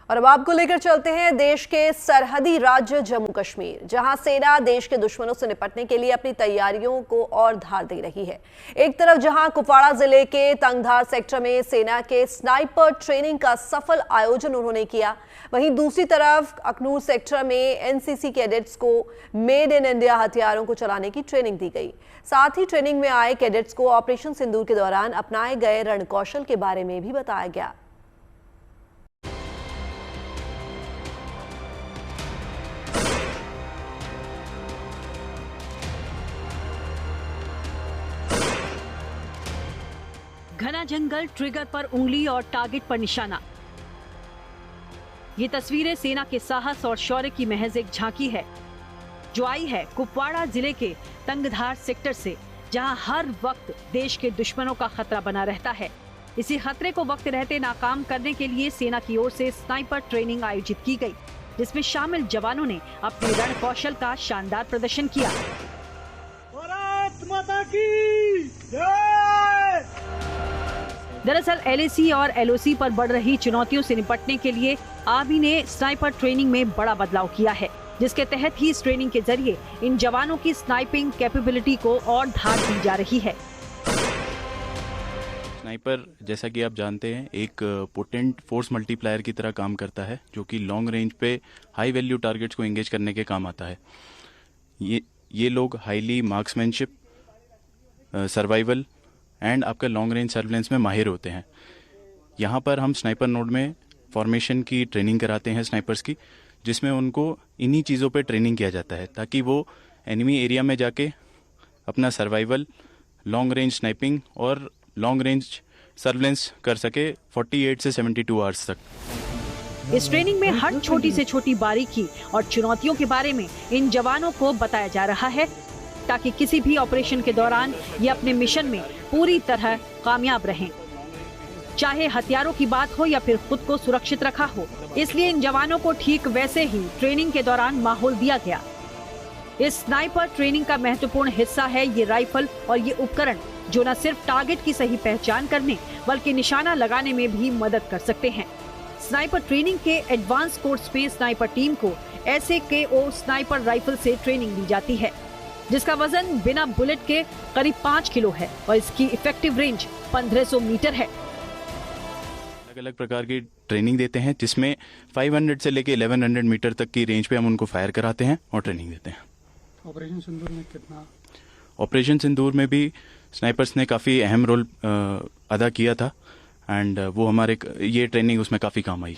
और अब आपको लेकर चलते हैं देश के सरहदी राज्य जम्मू कश्मीर, जहां सेना देश के दुश्मनों से निपटने के लिए अपनी तैयारियों को और धार दे रही है। एक तरफ जहां कुपवाड़ा जिले के तंगधार सेक्टर में सेना के स्नाइपर ट्रेनिंग का सफल आयोजन उन्होंने किया, वहीं दूसरी तरफ अखनूर सेक्टर में एनसीसी कैडेट्स को मेड इन इंडिया हथियारों को चलाने की ट्रेनिंग दी गई। साथ ही ट्रेनिंग में आए कैडेट्स को ऑपरेशन सिंदूर के दौरान अपनाए गए रणकौशल के बारे में भी बताया गया। घना जंगल, ट्रिगर पर उंगली और टारगेट पर निशाना। ये तस्वीरें सेना के साहस और शौर्य की महज एक झांकी है, जो आई है कुपवाड़ा जिले के तंगधार सेक्टर से, जहां हर वक्त देश के दुश्मनों का खतरा बना रहता है। इसी खतरे को वक्त रहते नाकाम करने के लिए सेना की ओर से स्नाइपर ट्रेनिंग आयोजित की गई, जिसमें शामिल जवानों ने अपने रण कौशल का शानदार प्रदर्शन किया। भारत माता की जय। दरअसल एलएसी और एलओसी पर बढ़ रही चुनौतियों से निपटने के लिए आर्मी ने स्नाइपर ट्रेनिंग में बड़ा बदलाव किया है, जिसके तहत ही इस ट्रेनिंग के जरिए इन जवानों की स्नाइपिंग कैपेबिलिटी को और धार दी जा रही है। स्नाइपर, जैसा कि आप जानते हैं, एक पोटेंट फोर्स मल्टीप्लायर की तरह काम करता है, जो कि लॉन्ग रेंज पे हाई वैल्यू टारगेट्स को एंगेज करने के काम आता है। ये लोग हाईली मार्क्समैनशिप, सर्वाइवल एंड आपका लॉन्ग रेंज सर्विलेंस में माहिर होते हैं। यहाँ पर हम स्नाइपर नोड में फॉर्मेशन की ट्रेनिंग कराते हैं स्नाइपर्स की, जिसमें उनको इन्हीं चीज़ों पे ट्रेनिंग किया जाता है, ताकि वो एनिमी एरिया में जाके अपना सर्वाइवल, लॉन्ग रेंज स्नाइपिंग और लॉन्ग रेंज सर्विलेंस कर सके 48 से 72 आवर्स तक। इस ट्रेनिंग में हर छोटी से छोटी बारीकी और चुनौतियों के बारे में इन जवानों को बताया जा रहा है, ताकि किसी भी ऑपरेशन के दौरान ये अपने मिशन में पूरी तरह कामयाब रहें, चाहे हथियारों की बात हो या फिर खुद को सुरक्षित रखा हो। इसलिए इन जवानों को ठीक वैसे ही ट्रेनिंग के दौरान माहौल दिया गया। इस स्नाइपर ट्रेनिंग का महत्वपूर्ण हिस्सा है ये राइफल और ये उपकरण, जो न सिर्फ टारगेट की सही पहचान करने बल्कि निशाना लगाने में भी मदद कर सकते हैं। स्नाइपर ट्रेनिंग के एडवांस कोर्स में स्नाइपर टीम को SAKO स्नाइपर राइफल से ट्रेनिंग दी जाती है, जिसका वजन बिना बुलेट के करीब 5 किलो है और इसकी इफेक्टिव रेंज 1500 मीटर है। अलग अलग प्रकार की ट्रेनिंग देते हैं, जिसमें 500 से लेके 1100 मीटर तक की रेंज पे हम उनको फायर कराते हैं और ट्रेनिंग देते हैं। ऑपरेशन सिंदूर में कितना? ऑपरेशन सिंदूर में भी स्नाइपर्स ने काफ़ी अहम रोल अदा किया था, एंड वो हमारे ये ट्रेनिंग उसमें काफ़ी काम आई।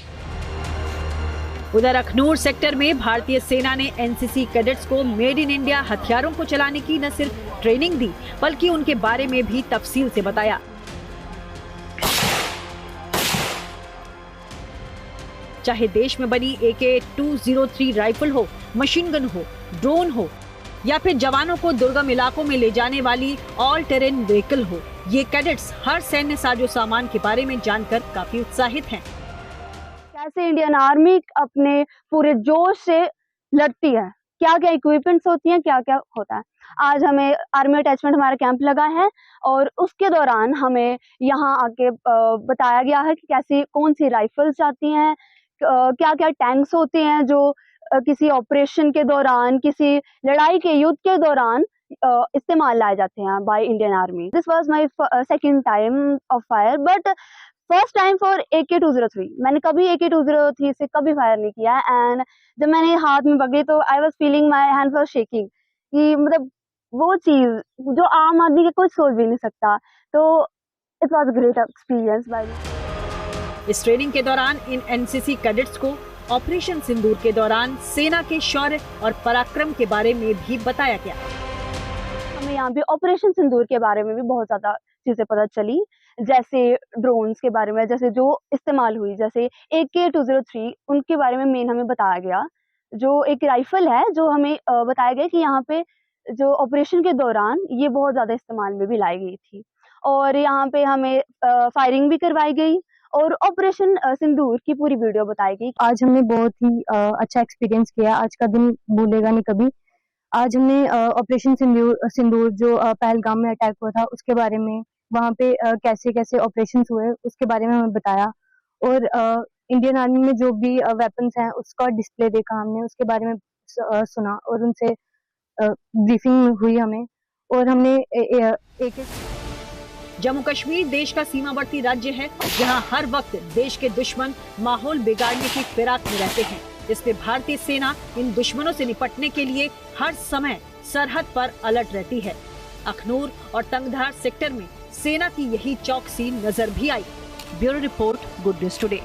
उधर अखनूर सेक्टर में भारतीय सेना ने एनसीसी कैडेट्स को मेड इन इंडिया हथियारों को चलाने की न सिर्फ ट्रेनिंग दी, बल्कि उनके बारे में भी तफसील से बताया। चाहे देश में बनी AK-203 राइफल हो, मशीन गन हो, ड्रोन हो या फिर जवानों को दुर्गम इलाकों में ले जाने वाली ऑल टेरेन व्हीकल हो, ये कैडेट्स हर सैन्य साजो सामान के बारे में जानकर काफी उत्साहित हैं। कैसे इंडियन आर्मी अपने पूरे जोश से लड़ती है, क्या क्या इक्विपमेंट्स होती हैं, क्या क्या होता है। आज हमें आर्मी अटैचमेंट हमारा कैंप लगा है और उसके दौरान हमें यहाँ आके बताया गया है कि कैसी कौन सी राइफल्स आती हैं, क्या क्या टैंक्स होते हैं जो किसी ऑपरेशन के दौरान, किसी लड़ाई के युद्ध के दौरान इस्तेमाल लाए जाते हैं by Indian army. This was my second time of fire, but first time for AK-203। मैंने कभी AK-203 से कभी फायर नहीं किया, एंड जब मैंने हाथ में पकड़ी तो I was feeling my hands were shaking, कि मतलब वो चीज जो आम आदमी के कुछ सोच भी नहीं सकता। तो it was a great experience by me. इस ट्रेनिंग के दौरान इन एनसीसी कैडेट्स को ऑपरेशन सिंदूर के दौरान सेना के शौर्य और पराक्रम के बारे में भी बताया गया। हमें यहाँ पे ऑपरेशन सिंदूर के बारे में भी बहुत ज्यादा चीजें पता चली, जैसे ड्रोन्स के बारे में, जैसे जो इस्तेमाल हुई, जैसे AK-203 उनके बारे में मेन हमें बताया गया। जो एक राइफल है जो हमें बताया गया कि यहाँ पे जो ऑपरेशन के दौरान ये बहुत ज्यादा इस्तेमाल में भी लाई गई थी, और यहाँ पे हमें फायरिंग भी करवाई गई और ऑपरेशन सिंदूर की पूरी वीडियो बताई गई। आज हमने बहुत ही अच्छा एक्सपीरियंस किया, आज का दिन भूलेगा नहीं कभी। आज हमने ऑपरेशन सिंदूर जो पहलगाम में अटैक हुआ था उसके बारे में, वहाँ पे कैसे कैसे ऑपरेशंस हुए उसके बारे में हमें बताया, और इंडियन आर्मी में जो भी वेपन्स हैं उसका डिस्प्ले देखा हमने, उसके बारे में सुना और उनसे ब्रीफिंग हुई हमें, और हमने एक जम्मू कश्मीर देश का सीमावर्ती राज्य है, जहां हर वक्त देश के दुश्मन माहौल बिगाड़ने की फिराक में रहते हैं। इसलिए भारतीय सेना इन दुश्मनों से निपटने के लिए हर समय सरहद पर अलर्ट रहती है। अखनूर और तंगधार सेक्टर में सेना की यही चौकसी नजर भी आई। Bureau report, good news today.